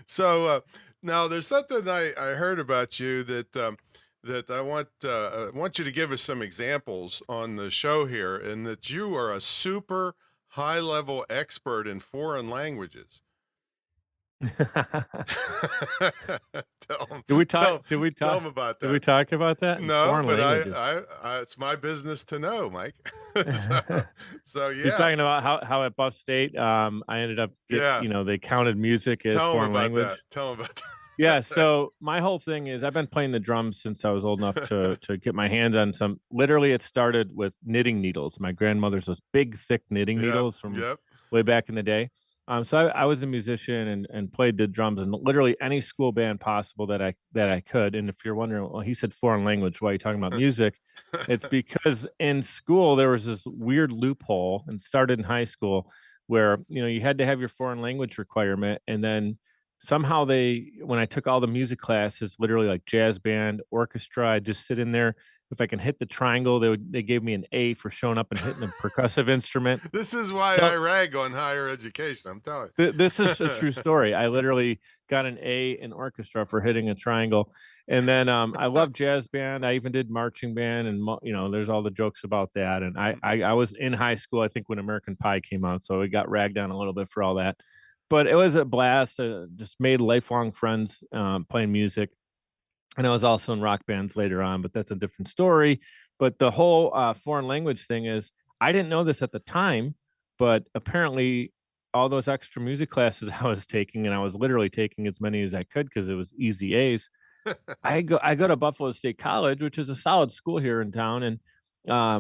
So now there's something I heard about you that that I want you to give us some examples on the show here, and that you are a super high level expert in foreign languages. tell them, Did we talk tell, did we tell talk 'em about did we that. talk about that? No, Foreign but languages. it's my business to know, Mike. so, so You're yeah, talking about how at Buff State, I ended up yeah. they counted music as Tell them foreign about that. language. Tell them about Yeah, that. so my whole thing is I've been playing the drums since I was old enough to get my hands on some. Literally, it started with knitting needles. My grandmother's those big, thick knitting Yep, needles from yep. way back in the day. So I was a musician and played the drums in literally any school band possible that I could. And if you're wondering, well, he said foreign language, why are you talking about music? It's because in school there was this weird loophole, and started in high school, where you had to have your foreign language requirement, and then somehow when I took all the music classes, literally like jazz band, orchestra, I just sit in there. If I can hit the triangle, they gave me an A for showing up and hitting a percussive instrument. This is why I So rag on higher education, I'm telling this is a you. true story. I literally got an A in orchestra for hitting a triangle, and then I love jazz band. I even did marching band, and there's all the jokes about that. And I was in high school, I think, when American Pie came out, so we got ragged on a little bit for all that. But it was a blast. Just made lifelong friends playing music, and I was also in rock bands later on, but that's a different story. But the whole foreign language thing is, I didn't know this at the time, but apparently all those extra music classes I was taking, and I was literally taking as many as I could because it was easy A's. I go to Buffalo State College, which is a solid school here in town, and I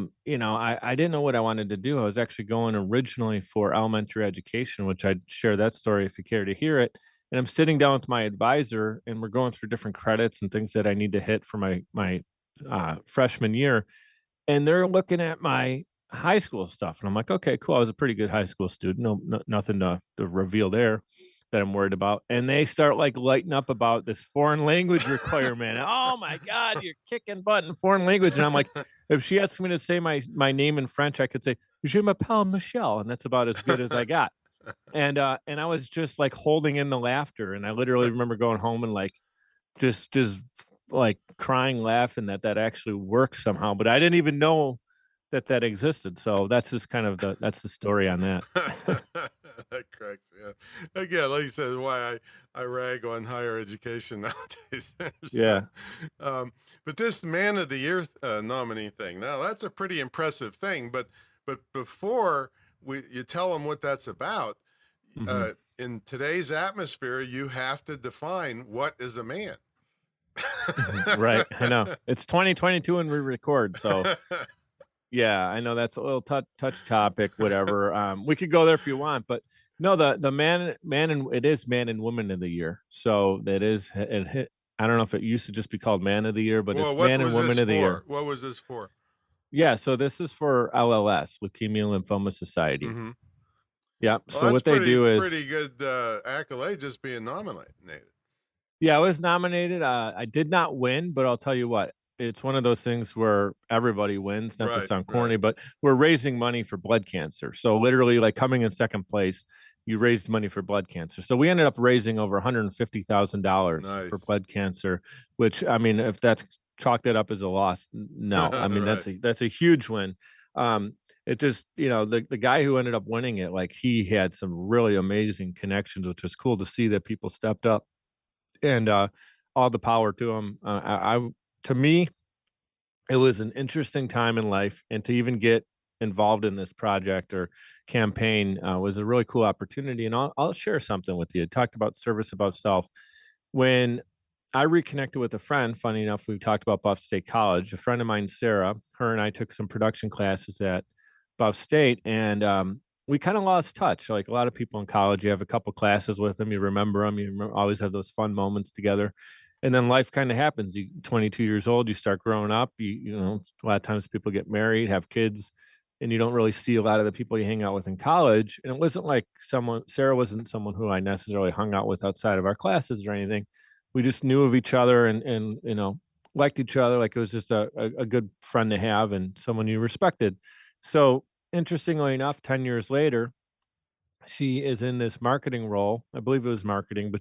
didn't know what I wanted to do. I was actually going originally for elementary education, which I'd share that story if you care to hear it. And I'm sitting down with my advisor, and we're going through different credits and things that I need to hit for my freshman year, and they're looking at my high school stuff, and I'm like, "Okay, cool." I was a pretty good high school student. Nothing to reveal there that I'm worried about. And they start like lighting up about this foreign language requirement. Oh my god, you're kicking butt in foreign language. And I'm like, if she asks me to say my name in French, I could say "Je m'appelle Michelle," and that's about as good as I got. And I was just like holding in the laughter, and I literally remember going home and like just like crying, laughing that that actually works somehow. But I didn't even know that that existed. So that's just kind of that's the story on that. That cracks me up. Again, like you said, why I rag on higher education nowadays. So, Yeah. um, but this Man of the Year nominee thing, now that's a pretty impressive thing. But before you tell them what that's about, Hmm. in today's atmosphere, you have to define what is a man. Right. I know. It's 2022 and we record. So yeah, I know that's a little touch topic, whatever. We could go there if you want, but no, the man and it is man and woman of the year. So that is it hit. I don't know if it used to just be called man of the year, but Well, it's what man and was woman this of the year. for? What was this for? Yeah, so this is for LLS, Leukemia Lymphoma Society. Hmm. Yeah. Well, So that's what they do is, pretty good accolade just being nominated. yeah, I was nominated. I did not win, but I'll tell you what, it's one of those things where everybody wins, not to Right, sound right. corny, but we're raising money for blood cancer. So literally, like coming in second place, you raised money for blood cancer. So we ended up raising over $150,000 for Nice. blood cancer, which I mean, if that's chalked it up as a loss, no. I mean, Right. that's a huge win. It just, the guy who ended up winning it, like he had some really amazing connections, which was cool to see that people stepped up, and all the power to him. To me, it was an interesting time in life, and to even get involved in this project or campaign was a really cool opportunity. And I'll share something with you. Talked about service above self. When I reconnected with a friend, funny enough, we talked about Buff State College. A friend of mine, Sarah, her and I took some production classes at Buff State, and we kind of lost touch. Like a lot of people in college, you have a couple classes with them, you remember them, always have those fun moments together. And then life kind of happens. You 22 years old, you start growing up. A lot of times people get married, have kids, and you don't really see a lot of the people you hang out with in college. And it wasn't like Sarah wasn't someone who I necessarily hung out with outside of our classes or anything. We just knew of each other, and liked each other. Like it was just a good friend to have and someone you respected. So interestingly enough, 10 years later, she is in this marketing role. I believe it was marketing, but